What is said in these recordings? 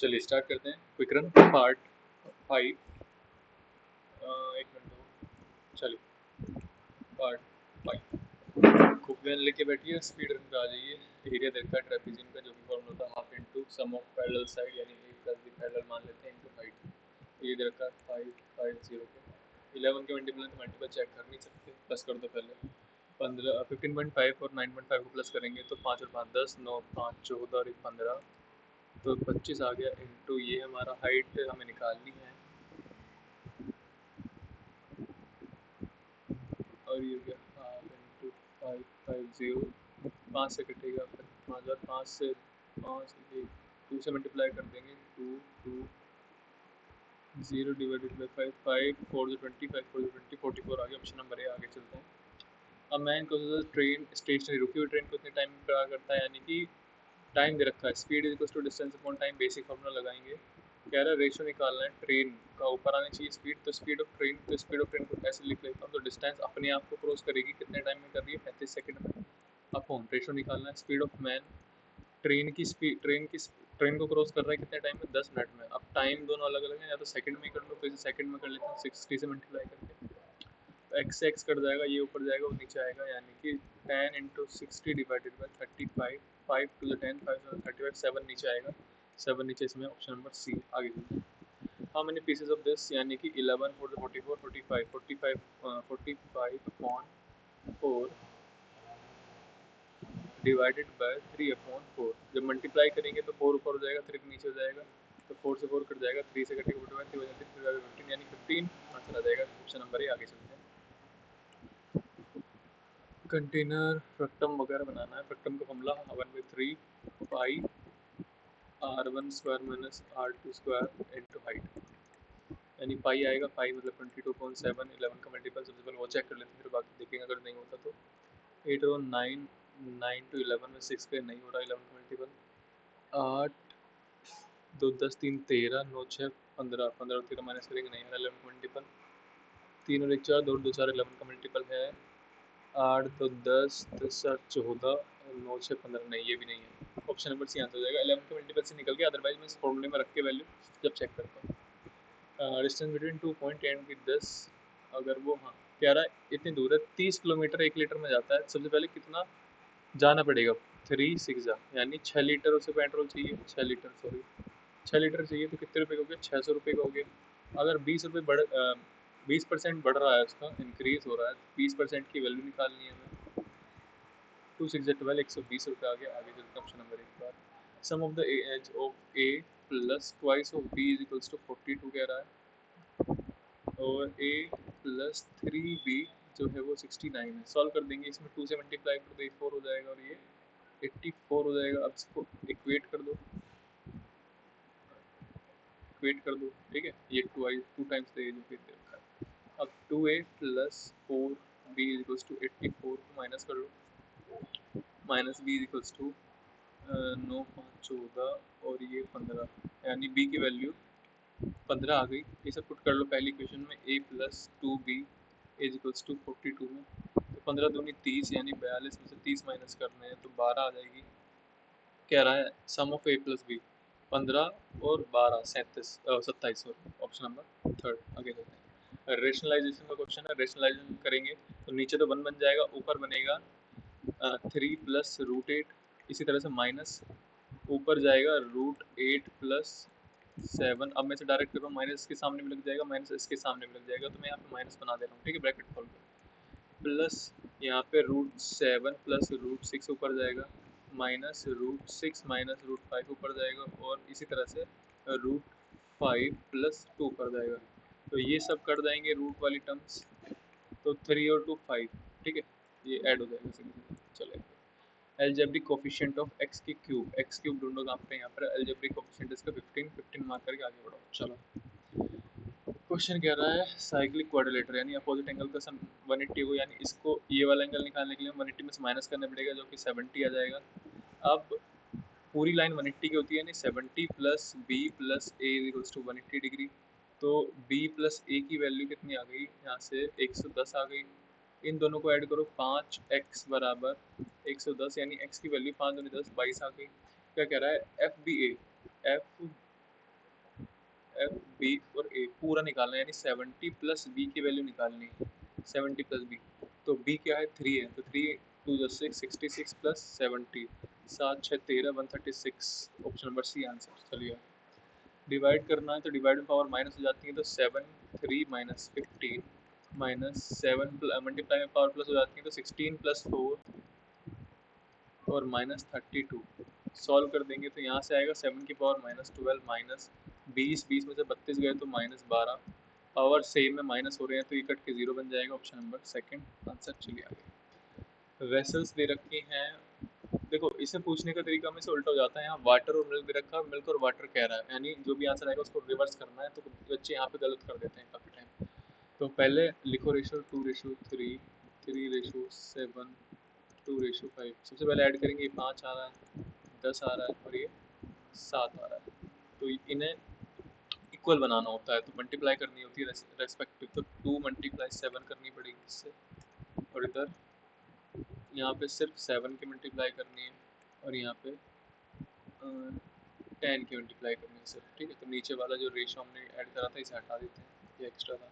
चलिए स्टार्ट करते हैं। Quick run part 5। एक मिनट दो। चलिए पार्ट 5 खूब गन लेके बैठिए, स्पीड रन पे आ जाइए। एरिया देखता है ट्रेपेजियम का, जो कि फॉर्मूला था half into sum of parallel side, यानी ए प्लस बी पैरेलल मान लेते हैं, इंटू हाइट। ये दे रखा है 550 के 11 के मल्टीपल चेक कर नहीं सकते, प्लस कर दो पहले। 15.5 और 9.5 को प्लस करेंगे तो 5 और 5 10, 9 5 14 और 1 15, तो 25 आ गया। इंटू ये हमारा हाइट हमें निकालनी है, और ये क्या हाफ इंटू 550, 5 से कटेगा, फिर 5 से 5 2 से मल्टीप्लाई कर देंगे, 2 2 0 डिवाइडेड बाई 5 5 4 20 5 4 20 44 आ गया। ऑप्शन नंबर ए आगे चलते हैं। अब मैं इनको ट्रेन स्टेशनरी रुकी हुई ट्रेन को कितने टाइम में क्या करता है, यानी कि टाइम दे रखा है, speed is equal to distance upon time, basic formula लगाएंगे। कह रहा है रेशो निकालना है, ट्रेन का ऊपर आनी चाहिए स्पीड, तो स्पीड ऑफ ट्रेन, तो स्पीड ऑफ ट्रेन को ऐसे लिख लेता हूँ, तो डिस्टेंस अपने आप को क्रॉस करेगी कितने टाइम में कर रही है, 35 सेकंड में। अपॉन रेशो निकालना है, स्पीड ऑफ मैन, ट्रेन की स्पीड, ट्रेन को क्रॉस कर रहा है कितने टाइम में, 10 मिनट में। अब टाइम दोनों अलग अलग है, या तो सेकंड में कर लो, तो इसे सेकंड में कर लेते हैं 60 से मल्टीप्लाई करके, तो एक्स से एक्स कट जाएगा, ये ऊपर जाएगा और नीचे आएगा, यानी कि 10 into 60 divided by 35, 5 to the 10 5 to the 35, 7 नीचे आएगा, 7 नीचे, इसमें ऑप्शन नंबर सी आगे। How many pieces of this, यानी कि 11 4 44 45 45 45 अपॉन 4 डिवाइडेड बाय 3 अपॉन 4। जब मल्टीप्लाई करेंगे तो 4 ऊपर हो जाएगा, 3 नीचे हो जाएगा, तो 4 से 4 कट जाएगा, 3 से कटेगा 45, 3 15, यानी 15 आंसर आ जाएगा। ऑप्शन नंबर ए आगे चलते हैं। कंटेनर फ्रक्टम वगैरह बनाना है। फ्रक्टम का फॉर्मूला 1/3 पाई r1 square minus r2 square into height, यानी पाई आएगा, पाई मतलब 22.7, 11 का मल्टीपल, सबसे पहले वो चेक कर लेते हैं, फिर बाकी देखेंगे अगर नहीं होता तो। 8 और 9, 9 टू 11 में 6 का नहीं हो रहा, 11 का मल्टीपल 8 2 10 3 13, 9 6 15, 15 और 13 माइनस करेंगे नहीं है, 11 का मल्टीपल 3 और 1 4, 2 2 4 11 का मल्टीपल है, 8 2 10 10 7 14, 9 6 15, नहीं ये भी नहीं है। ऑप्शन नंबर सी आंसर हो जाएगा। 11 के मल्टीपल से निकल गया, अदरवाइज मैं इस फॉर्मूले में रख के वैल्यू जब चेक करता हूँ। Distance between 2 point and with 10, अगर वो हाँ कह रहा है इतनी दूर है, 30 किलोमीटर 1 लीटर में जाता है, सबसे पहले कितना जाना पड़ेगा, 3 6 जा, यानी 6 लीटर उसे पेट्रोल चाहिए, 6 लीटर सॉरी 6 लीटर चाहिए, तो कितने रुपये का हो गया, 600 रुपये का हो गया। अगर 20 रुपये 20% बढ़ रहा है, उसका इंक्रीज हो रहा है, 20% की वैल्यू निकालनी है हमें। 2 6 12, 120 रुपये आ गया। आगे चलते ऑप्शन नंबर 1 पर, sum of the age of A plus twice of B is equals to 42 कह रहा है, और ए प्लस 3b जो है वो 69 है। सॉल्व कर देंगे, इसमें 2 से मल्टीप्लाई कर दो, 4 हो जाएगा, और ये 84 हो जाएगा। अब इसको इक्वेट कर दो, इक्वेट कर दो, ठीक है, ये 2 टाइम्स दे जो फिर दे रखा है। अब 2a plus 4b is equals to 84 को माइनस कर लो, minus b is equals to 9 5 14 और ये 15, यानी b की वैल्यू 15 आ गई। ये सब पुट कर लो पहली इक्वेशन में, a plus 2b is equals to 42 में, तो 15 दूनी 30, यानी 42 में से 30 माइनस करने हैं तो 12 आ जाएगी। कह रहा है सम ऑफ a प्लस b, 15 और 12 27, ऑप्शन नंबर थर्ड आगे चलते हैं। रेशनलाइजेशन का क्वेश्चन है, रेशनलाइजेशन करेंगे तो नीचे तो 1 बन जाएगा, ऊपर बनेगा 3 प्लस रूट 8, इसी तरह से माइनस ऊपर जाएगा रूट 8 प्लस 7। अब मैं से डायरेक्ट कर रहा हूँ, माइनस के सामने भी लग जाएगा, माइनस इसके सामने भी लग जाएगा, तो मैं यहाँ पे माइनस बना दे रहा हूँ, ठीक है, ब्रैकेट खोल कर, प्लस यहाँ पे रूट 7 प्लस रूट 6 ऊपर जाएगा, माइनस रूट 6 माइनस रूट 5 ऊपर जाएगा, और इसी तरह से रूट 5 प्लस 2 ऊपर जाएगा, तो ये सब कर जाएंगे रूट वाली टर्म्स, तो 3 और 2 5, ठीक है, ये ऐड हो जाएगा सिंपल। चलेगा, एलजेब्रिक कोफिशिएंट ऑफ एक्स की क्यूब, एक्स क्यूब ढूंढो कहाँ पे, यहाँ पर एलजेब्रिक कोफिशिएंट इसका 15 मार्क करके आगे बढ़ो। चलो क्वेश्चन कह रहा है साइक्लिक क्वाड्रिलेटरल, यानी अपोजिट एंगल का सम 180 हो, यानी इसको ये वाला एंगल निकालने के लिए 180 में से माइनस करना पड़ेगा, जो कि 70 आ जाएगा। अब पूरी लाइन 180 की होती है, यानी 70 plus B plus A equals to 180 degree, तो b प्लस ए की वैल्यू कितनी आ गई, यहाँ से 110 आ गई। इन दोनों को ऐड करो, 5x बराबर 110, यानी x की वैल्यू 5 दूनी 10 22 आ गई। क्या कह रहा है, एफ बी ए, एफ एफ बी और ए पूरा निकालना है, यानी 70 प्लस बी की वैल्यू निकालनी है, 70 प्लस बी। तो बी क्या है 3 है, तो 3 2 6 66 plus 70 7 6 13 136, option number C answer. चलिए डिवाइड करना है तो डिवाइड पावर माइनस हो जाती है, तो 7 3 माइनस 15 माइनस 7 मल्टीप्लाई में पावर प्लस हो जाती है, तो 16 प्लस 4 और माइनस 32। सॉल्व कर देंगे तो यहाँ से आएगा 7 की पावर माइनस 12 माइनस 20, 20 में से 32 गए तो माइनस 12, पावर सेम में माइनस हो रहे हैं तो ये कट के जीरो बन जाएगा, ऑप्शन नंबर सेकंड आंसर। चलिए आगे। वेसल्स दे रखी हैं, देखो इसे पूछने का तरीका में से उल्टा हो जाता है, यहाँ वाटर और मिल्क दे रखा है, मिल्क और वाटर कह रहा है, यानी जो भी आंसर आएगा उसको रिवर्स करना है, तो बच्चे यहाँ पे गलत कर देते हैं काफ़ी टाइम। तो पहले लिखो रेशो 2:3, 3:7, 2:5। सबसे पहले ऐड करेंगे, 5 आ रहा है, 10 आ रहा है और ये 7 आ रहा है, तो इन्हें इक्वल बनाना होता है, तो मल्टीप्लाई करनी होती है रेस्पेक्टिव, तो 2 मल्टीप्लाई 7 करनी पड़ेगी इससे, और इधर यहाँ पे सिर्फ 7 की मल्टीप्लाई करनी है और यहाँ पे 10 की मल्टीप्लाई करनी है सिर्फ, ठीक है। तो नीचे वाला जो रेशो हमने ऐड करा था इसे हटा देते हैं, ये एक्स्ट्रा था।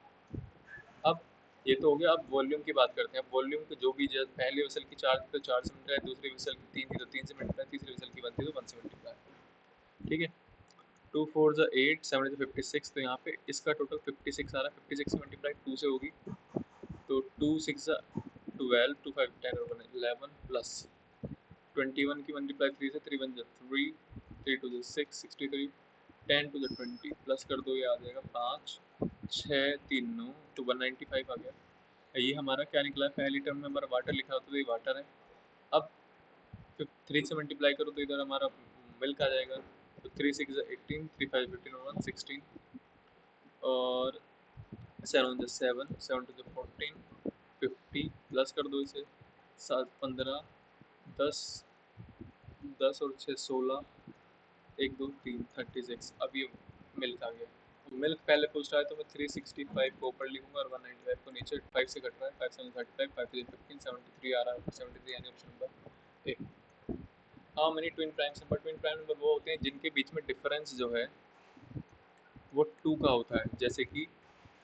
अब ये तो हो गया, अब वॉल्यूम की बात करते हैं। अब वॉल्यूम को जो भी पहले वेसल की 4 थी तो 4 से मल्टीप्लाई, दूसरी वेसल की 3 थी तो 3 से मल्टीप्लाई, तीसरी वेसल की 1 थी तो 1 से मल्टीप्लाई, ठीक है। 2 4 ज़ा 8, 7 ज़ा 56, तो यहाँ पे इसका टोटल 56 आ रहा है, 56 की मल्टीप्लाई 2 से होगी, तो 2 6 ज़ा 12, 2 5 10 और 1 11 प्लस 21 की मल्टीप्लाई 3 से, 3 1 ज़ा 3, 3 2 ज़ा 6 63, 10 2 ज़ा 20 प्लस कर दो, ये आ जाएगा 5 6 3 9, तो 195 आ गया। ये हमारा क्या निकला है, पहली टर्म में हमारा वाटर लिखा होता है, तो ये वाटर है। अब 3 से मल्टीप्लाई करो तो इधर हमारा मिल्क आ जाएगा, तो 3 6 18, 3 5 15 और 1 16, और 7 7 7 2 14 50 प्लस कर दो इसे, 7 15 10 10 और 6 16, 1 2 3 36। अब ये मिल्क आ गया। मिल्क पहले पूछ रहा है तो मैं 365 को ऊपर लिखूंगा और 195 को नीचे, 5 से कट रहा है, 5 7 35, 5 3 15, 73 आ रहा है, 73 यानी option number A. How many twin primes number, twin prime number वो होते हैं जिनके बीच में डिफरेंस जो है वो 2 का होता है, जैसे कि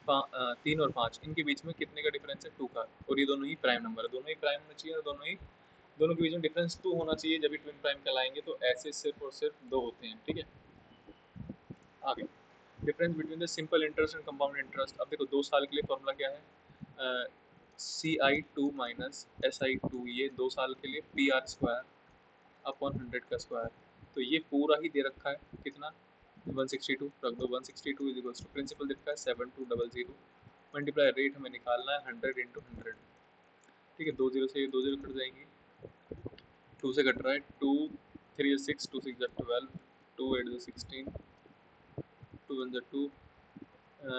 3 और 5, इनके बीच में कितने का डिफरेंस है, 2 का, और ये दोनों ही प्राइम नंबर है, दोनों ही प्राइम होना चाहिए और दोनों के बीच में डिफरेंस 2 होना चाहिए, जब भी ट्विन प्राइम कहलाएंगे। तो ऐसे सिर्फ और सिर्फ 2 होते हैं, ठीक है। आगे, difference between the simple interest and compound interest. अब देखो 2 साल के लिए फॉर्मूला क्या है, CI2 माइनस SI2, ये 2 साल के लिए PR² अपॉन 100 का स्क्वायर, तो ये पूरा ही दे रखा है कितना, 162 रख दो, 162 इज इक्वल्स टू प्रिंसिपल दे रखा है 7200, मल्टीप्लाई रेट हमें निकालना है 100 इंटू 100, ठीक है। 2 जीरो से ये 2 जीरो कट जाएंगी, 2 से कट रहा है, 2 3 6, 2 6 12, 2 8 16, 2 1 2,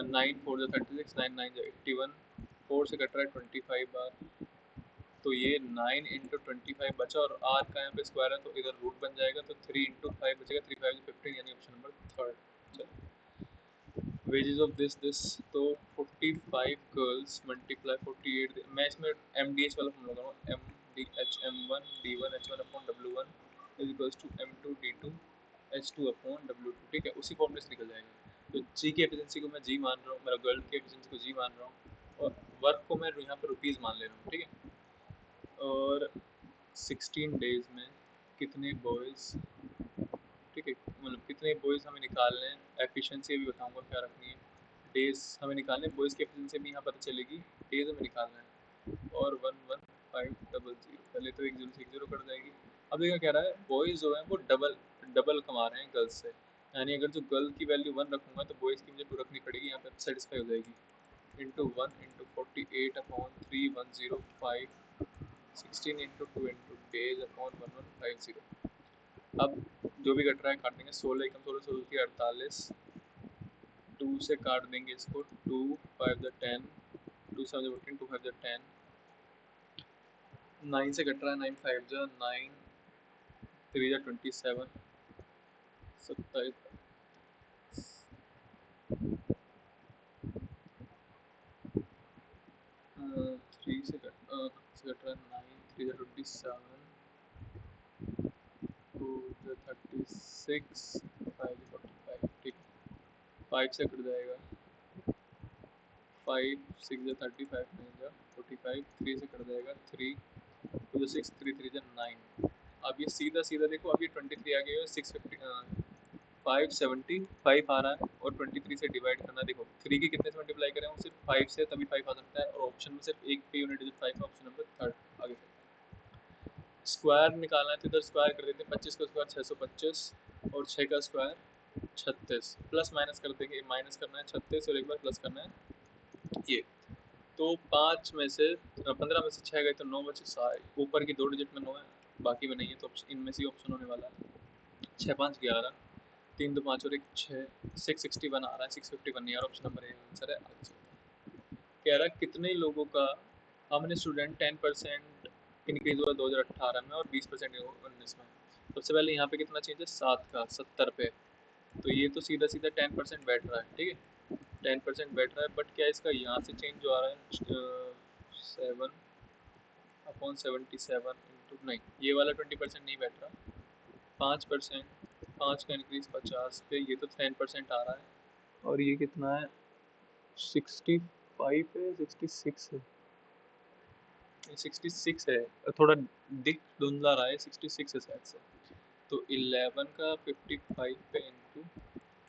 9 4 36, 9 9 81, 4 से कट रहा है 25 बार, तो ये 9 इंटू 25 बचा, और आर का यहाँ पे स्क्वायर है तो इधर रूट बन जाएगा, तो 3 इंटू 5 बचेगा, 3 5 15, यानी ऑप्शन नंबर थर्ड। चलो, वेजेस ऑफ दिस, तो 45 गर्ल्स मल्टीप्लाई 48, मैं इसमें MDH वाला फॉर्मूला लगाऊंगा, MDH M1 D1 H1 upon W1 is equals to M2 D2 H2 upon W2, ठीक है, उसी फॉर्मूले से निकल जाएगा। तो जी की एफिशिएंसी को मैं जी मान रहा हूँ, मेरा गर्ल की एफिशिएंसी को जी मान रहा हूँ, और वर्क को मैं यहाँ पे रुपीज़ मान ले रहा हूँ, ठीक है। और 16 डेज में कितने बॉयज़, ठीक है, मतलब कितने बॉयज़ हमें निकालने हैं, एफिशिएंसी भी बताऊंगा क्या रखनी है, डेज हमें निकालने हैं, बॉयज़ की एफिशिएंसी भी यहाँ पता चलेगी, डेज हमें निकालना है, और 11500, पहले तो 1 0 से 1 0 कट जाएगी। अब देखा क्या रहा है, बॉयज़ जो है वो डबल कमा रहे हैं गर्ल्स से, यानी अगर जो गर्ल की वैल्यू 1 रखूँगा तो बॉयज़ की मुझे 2 रखनी पड़ेगी, यहाँ पर सेटिस्फाई हो जाएगी, into 1 into 48 upon 3105, 16 into 2 into days upon 1150। अब जो भी कट रहा है काट देंगे, 16 कम 16 16 की 48, 2 से काट देंगे इसको, 2 5 ज़ा 10, 2 7 ज़ा 15, 2 5 ज़ा 10, 9 से कट रहा है, 9 5 ज़ा 9, 3 ज़ा 27, 27, 3 से कट रहा है 9, 3 ज़ा 27, 2 ज़ा 36, 5 ज़ा 45, ठीक है। 5 से कट जाएगा, 5 6 30, 5 9 45, 3 से कट जाएगा, 3 2 6, 3 3 9। अब ये सीधा सीधा देखो, अब ये 23 आ गया है, 650 575 आ रहा है, और 23 से डिवाइड करना। देखो 3 की कितने से मल्टीप्लाई करें, वो सिर्फ 5 से, तभी 5 आ सकता है, और ऑप्शन में सिर्फ एक पे यूनिट डिजिट 5 है, ऑप्शन नंबर थर्ड। आगे स्क्वायर निकालना है तो इधर स्क्वायर कर देते हैं, 25 का स्क्वायर 625, और 6 का स्क्वायर 36, प्लस माइनस कर देंगे, माइनस करना है 36 और एक बार प्लस करना है ये। तो 5 में से 15 में से 6 गए तो 9 बचे, ऊपर की 2 डिजिट में 9 है, बाकी में नहीं है, तो इनमें से ऑप्शन होने वाला है 6 5 11, 3 2 5 और एक 6, 661 आ रहा है, 651 नहीं आ रहा, ऑप्शन नंबर ए आंसर है। कह रहा है कितने लोगों का, हमने स्टूडेंट 10% इंक्रीज हुआ 2018 में और 20% 19 में। सबसे पहले यहाँ पे कितना चेंज है, 7 का 70 पे, तो ये तो सीधा सीधा 10% बैठ रहा है, ठीक है 10% बैठ रहा है, बट क्या इसका यहाँ से चेंज जो आ रहा है 7/77 इंटू, नहीं ये वाला 20% नहीं बैठ रहा, 5%, 5 का इंक्रीज 50 पे, ये तो 10% आ रहा है, और ये कितना है 65 है, 66 है, 66 है, थोड़ा दिख धुंधला रहा है, 66 है शायद से। तो 11 का 55 पे इंटू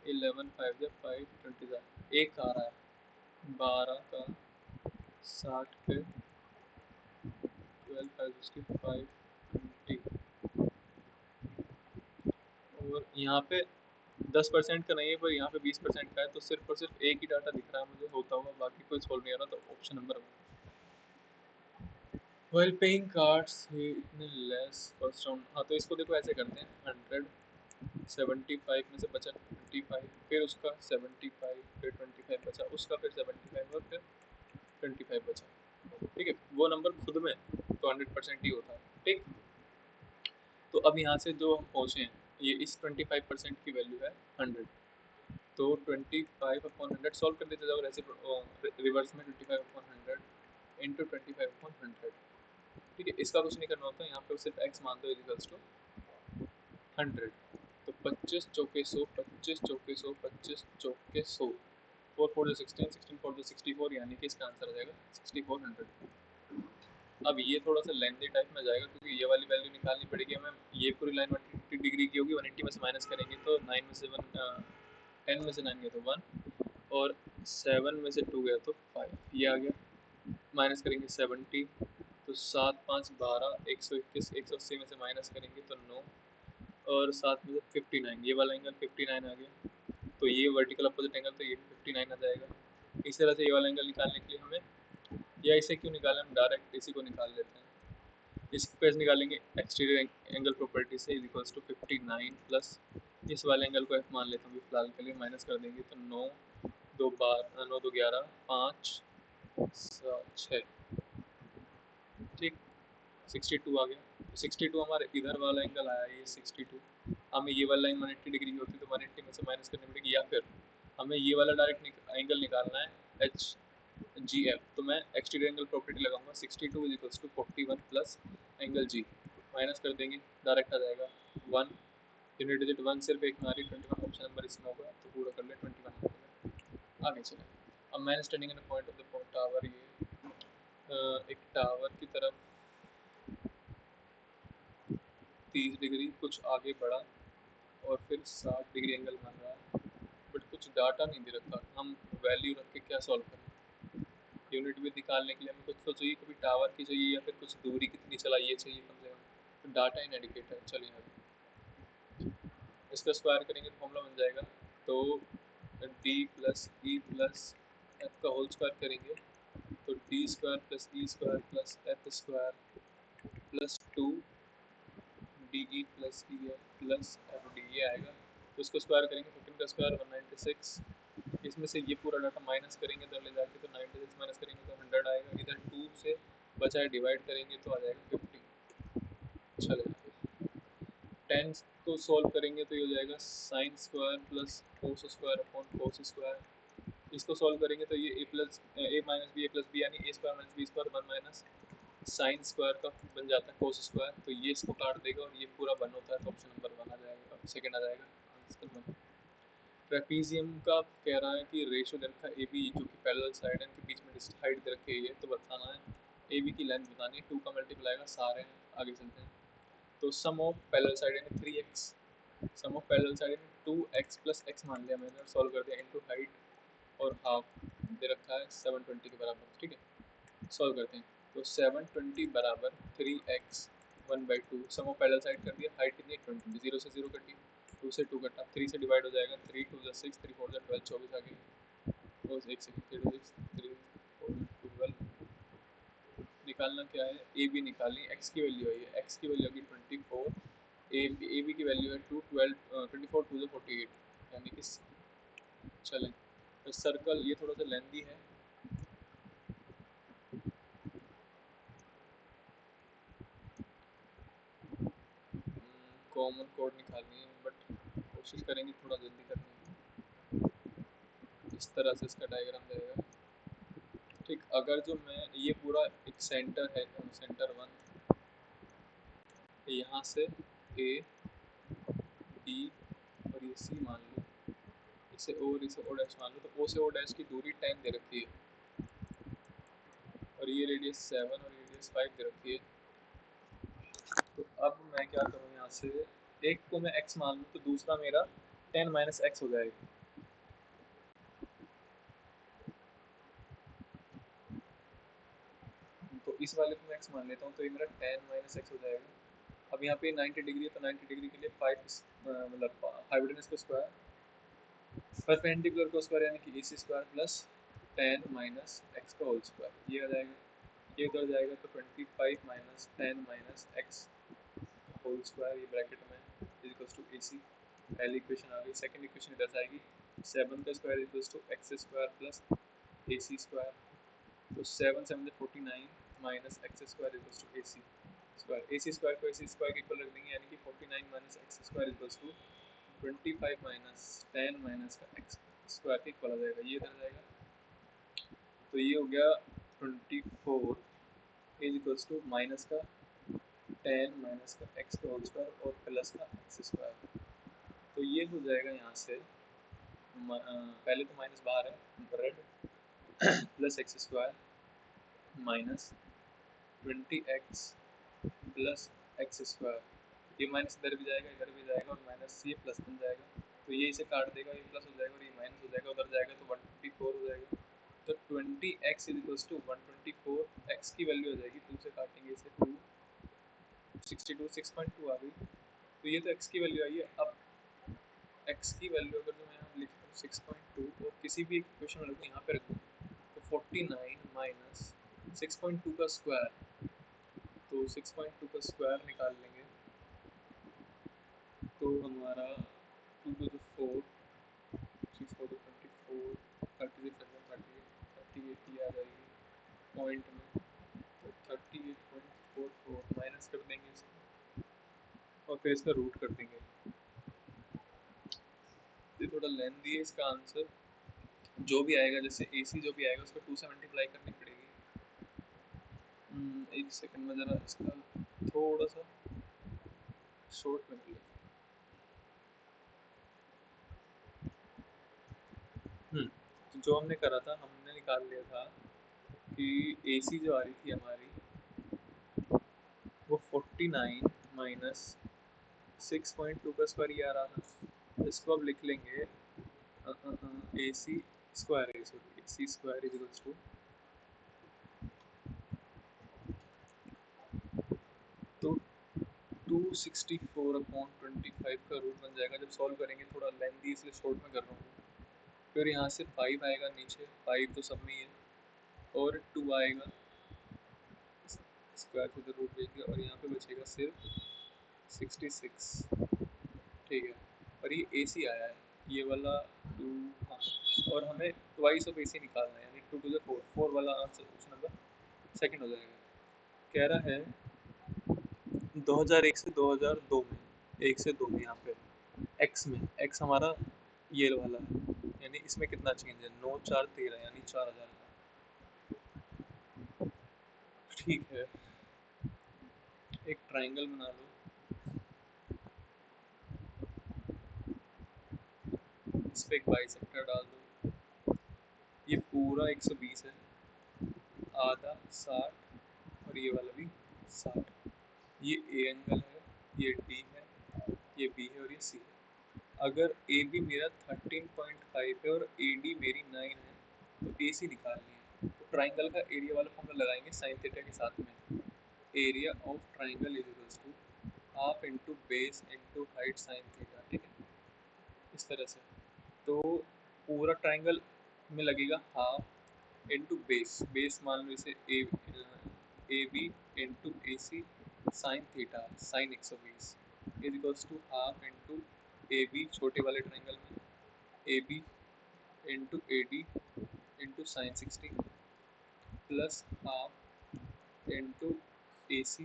11 5 या 5 20 एक आ रहा है, 12 का 60 पे 12 5 65 20, और यहाँ पे 10% का नहीं है, पर यहाँ पे 20% का है, तो सिर्फ और सिर्फ एक ही डाटा दिख रहा है मुझे होता हुआ, बाकी कोई सॉल्व नहीं आ रहा, तो option number 1। Well paying cards इतने लेस फर्स्ट राउंड, हाँ तो इसको देखो ऐसे करते हैं, 175 में से बचा 25, फिर उसका 75, फिर 25 बचा, उसका फिर 75 और फिर 25 बचा, ठीक है वो नंबर खुद में तो 100% ही होता है, ठीक। तो अब यहाँ से जो हम पहुँचे हैं, ये इस 25% की वैल्यू है 100, तो 25/100 सॉल्व कर देते जाओ, ऐसे रिवर्स में 25/100 इंटू 25/100, ठीक है इसका कुछ नहीं करना होता, यहाँ पे सिर्फ x मान दो इक्वल्स टू 100, तो 25 चौके 100, 25 चौके 100, 25 चौके 100, 4 4 16, 16 4 64, यानी कि इसका आंसर आ जाएगा 6400। अब ये थोड़ा सा लेंथी टाइप में जाएगा, क्योंकि ये वाली वैल्यू निकालनी पड़ेगी हमें, ये पूरी लाइन 180 डिग्री की होगी, 180 में से माइनस करेंगे तो 9 में से 1 10 में से 9 गया तो 1, और 7 में से 2 गया तो 5, ये आ गया, माइनस करेंगे 70, तो 7 5 12, 121, 180 में से माइनस करेंगे तो 9, और 7 में से 59, ये वाला एंगल 59 आ गया, तो ये वर्टिकल अपोजिट एंगल, तो ये 59 आ जाएगा। इस तरह से ये वाला एंगल निकालने के लिए हमें, या इसे क्यों निकालें, हम डायरेक्ट इसी को निकाल लेते हैं, इसको कैसे निकालेंगे, एक्सटीरियर एंगल प्रॉपर्टी से, इक्वल्स टू 59 प्लस इस वाले एंगल को f मान लेता हूँ फिलहाल के लिए, माइनस कर देंगे तो 9 2 12 9 2 11 5 6, ठीक 62 आ गया, 62 हमारे इधर वाला एंगल आया, ये 62, हमें ये वाला लाइन 180 डिग्री की होती है, तो 180 में से माइनस करनी पड़ेगी, या फिर हमें ये वाला डायरेक्ट एंगल निकालना है एच जी एफ, तो मैं एक्सटीरियर एंगल प्रॉपर्टी लगाऊंगा, 62 is equals to 41 plus angle G, minus कर देंगे डायरेक्ट आ जाएगा 1, यूनिट डिजिट 1 सिर्फ एक में आ रही, 21 ऑप्शन नंबर इसमें होगा, तो पूरा कर ले 21 हो गया। आगे चले, अब मैंने standing in point of the point tower, ये एक टावर की तरफ 30 डिग्री कुछ आगे बढ़ा, और फिर 60 डिग्री एंगल बन रहा है, बट कुछ डाटा नहीं दे रखा, हम वैल्यू रख के क्या सॉल्व करें, यूनिट भी निकालने के लिए हमें कुछ तो चाहिए, कभी टावर की चाहिए, या फिर कुछ दूरी कितनी चलाई ये चाहिए कम से कम, तो डाटा इनएडिक्वेट है। चलिए अभी इसका स्क्वायर करेंगे तो फॉर्मूला बन जाएगा, तो D plus E plus F का होल स्क्वायर करेंगे, तो D square plus E square plus F square plus 2 D E plus E F plus F D, ये आएगा, तो इसको स्क्वायर करेंगे, 15 का स्क्वायर 196, इसमें से ये पूरा डाटा माइनस करेंगे तो ले जाके, तो 96 माइनस करेंगे तो 100 आएगा, इधर 2 से बचा है डिवाइड करेंगे तो आ जाएगा 50। चलेगा 10 को सॉल्व करेंगे तो ये हो जाएगा sine square plus cos square upon cos square, इसको सॉल्व करेंगे तो ये A minus B A plus B, यानी A square minus B square 1 minus sine square का बन जाता है कोस स्क्वायर, तो ये इसको काट देगा और ये पूरा 1 होता है, तो ऑप्शन नंबर 1 आ जाएगा, सेकंड आ जाएगा आंसर 1। ट्रेपीजियम का कह रहा है कि रेशियो दे रखा है ए बी, जो कि पैरेलल साइड है, इनके बीच में हाइट दे रखी है ये, तो बताना है ए बी की लेंथ बतानी है, 2 का मल्टीप्लाई का सारे हैं, आगे चलते हैं। तो सम ऑफ पैरेलल साइड यानी 3x, some of parallel side यानी 2x प्लस x मान लिया मैंने और सॉल्व कर दिया, इनटू हाइट और हाफ दे रखा है 720 के बराबर, ठीक है। सॉल्व करते हैं, तो 720 बराबर 3x 1/2, some of parallel side कर दिया, हाइट कितनी है 20, 0 से 0 कटी, 2 से 2 कटा, 3 से डिवाइड हो जाएगा, 3 2 6, 3 4 12, 24 आ गई, और 1 सेकंड, 3 2 6, 3 4 12 निकालना क्या है, ए बी निकालनी, एक्स की वैल्यू है, एक्स की वैल्यू होगी 24, ए बी की वैल्यू है 2 12 24 2 48, यानी कि चलें तो सर्कल ये थोड़ा सा लेंदी है, कॉमन कोड निकालनी है, बट कोशिश करेंगे थोड़ा जल्दी करने की। इस तरह से इसका डायग्राम रहेगा, ठीक। अगर जो मैं ये पूरा एक सेंटर है, सेंटर 1 यहाँ से ए बी और ये सी मान लो, इसे ओ और इसे ओ डैश मान लो, तो ओ से ओ डैश की दूरी 10 दे रखी है और ये रेडियस 7 और रेडियस 5 दे रखी है। तो अब मैं क्या करूँ, यहाँ से एक को मैं x मान लूँ तो दूसरा मेरा 10 माइनस एक्स हो जाएगा, तो इस वाले को मैं x मान लेता हूँ, तो ये मेरा 10 माइनस एक्स हो जाएगा। अब यहाँ पे 90 डिग्री है, तो 90 डिग्री के लिए 5 मतलब हाइपोटेनस का स्क्वायर, परपेंडिकुलर का स्क्वायर यानी कि A C square plus 10 minus X का होल स्क्वायर, ये आ जाएगा, ये उधर जाएगा तो 25 minus 10 minus X whole square, ये ब्रैकेट में इक्वल्स टू ए सी, पहली इक्वेशन आ गई। सेकंड इक्वेशन इधर जाएगी, 7 का square equals to X square plus A C square, तो 7 7 49 minus X square equals to A C square, A C square को A C square के equal रख देंगे, यानी कि 49 minus X square equals to 25 minus 10 minus का X square के equal आ जाएगा, ये इधर जाएगा, तो ये हो गया 24 इज इक्वल्स टू माइनस का 10 माइनस का एक्स का होल स्क्वायर और प्लस का एक्स स्क्वायर, तो ये हो जाएगा यहाँ से पहले तो माइनस बाहर है, bread plus x square minus 20x plus x square, ये माइनस इधर भी जाएगा, इधर भी जाएगा और माइनस ये प्लस बन जाएगा, तो ये इसे काट देगा, ये प्लस हो जाएगा और ये माइनस हो जाएगा, उधर जाएगा तो 124 हो जाएगा, तो 20x is equals to 124, x की वैल्यू हो जाएगी, 2 से काटेंगे इसे 2 62 6.2 आ गई, तो ये तो x की वैल्यू आई है। अब x की वैल्यू अगर जो मैं यहाँ लिखता हूँ 6.2 और किसी भी इक्वेशन में रखूँ यहाँ पे रखूँ, तो 49 माइनस 6.2 का स्क्वायर, तो 6.2 का स्क्वायर निकाल लेंगे, तो हमारा 2 to the 4 6 4 to 24 30 से 38 ही आ जाएगी पॉइंट में, तो 38.44 माइनस कर देंगे इसको और फिर इसका रूट कर देंगे, ये थोड़ा लेंथी है इसका आंसर, जो भी आएगा जैसे ए सी जो भी आएगा उसको 2 से मल्टीप्लाई करनी पड़ेगी। एक सेकंड में ज़रा इसका थोड़ा सा शॉर्ट में लिया, तो जो हमने करा था हमने निकाल लिया था कि ए सी जो आ रही थी हमारी वो 49 माइनस 6.2 का स्क्वायर ये आ रहा था, तो इसको अब लिख लेंगे ए सी स्क्वायर है, sorry A C square is equals to, तो 264 अपॉन 25 का रूट बन जाएगा, जब सॉल्व करेंगे, थोड़ा लेंथी इसलिए शॉर्ट में कर रहा हूँ, फिर यहाँ से 5 आएगा नीचे, 5 तो सब में ही है, और 2 आएगा स्क्वायर से रूट भेज दिया और यहाँ पे बचेगा सिर्फ 66, ठीक है। और ये ए सी आया है, ये वाला 2, हाँ, और हमें ट्वाइस ऑफ ए सी निकालना है, यानी 2 to the 4, 4 वाला आंसर ऑप्शन नंबर सेकंड हो जाएगा। कह रहा है 2001 से 2002 में, 1 से 2 में, यहाँ पे एक्स में, एक्स हमारा ये वाला है, यानी इसमें कितना चेंज है, 9 4 13, यानी 4000 का, ठीक है। एक ट्राइंगल बना लो, पे एक बाइसेक्टर डाल दो। ये पूरा 120 है, आधा 60 और ये वाला भी 60। ये ए एंगल है, ये डी है, ये बी है और ये सी है। अगर ए बी मेरा 13.5 है और ए डी मेरी 9 है तो ए सी निकालनी है। तो ट्राइंगल का एरिया वाला फॉर्मूला लगाएंगे साइन थीटा के साथ में। Area of triangle is equals to half into base into height sine theta, ठीक है, इस तरह से। तो पूरा ट्राइंगल में लगेगा हाफ इंटू बेस, बेस मान लो इसे A B into A C sine theta sine 120 is equals to half into A B छोटे वाले ट्राइंगल में A B into A D into sine 60 plus half into A C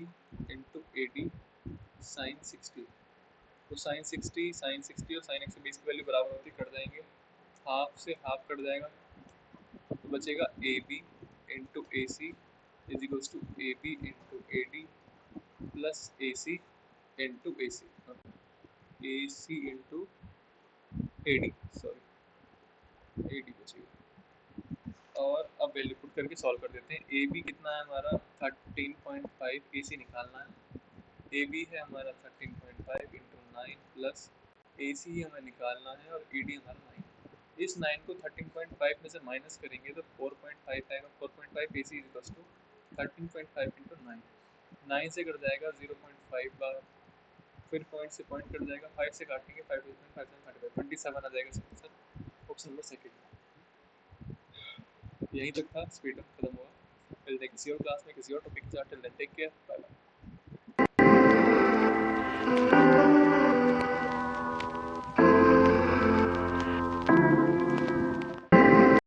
into A D sine 60। तो sign 60 और sign 120 की value बराबर होती cut जाएंगे, half से हाफ कट जाएगा तो बचेगा A B into A C is equals to A B into A D plus A C into A C into A D, sorry A D बचेगा। और अब वैल्यू पुट करके solve कर देते हैं। ए बी कितना है हमारा 13.5, ए सी निकालना है। ए बी है हमारा 13.5 इंटू 9 प्लस ए सी हमें निकालना है और ई डी हमारा 9। इस 9 को 13.5 में से माइनस करेंगे तो 4.5 आएगा। 4.5 ए C is equals to 13.5 into 9, 9 से कट जाएगा 0.5 बार, फिर पॉइंट से पॉइंट कट जाएगा, 5 से काटेंगे 5 5 5 27 आ जाएगा इसका आंसर। Option number second. यहीं तक था, स्पीड खत्म हुआ। मिलते हैं किसी और क्लास में किसी और टॉपिक के साथ। Till then take care, bye bye.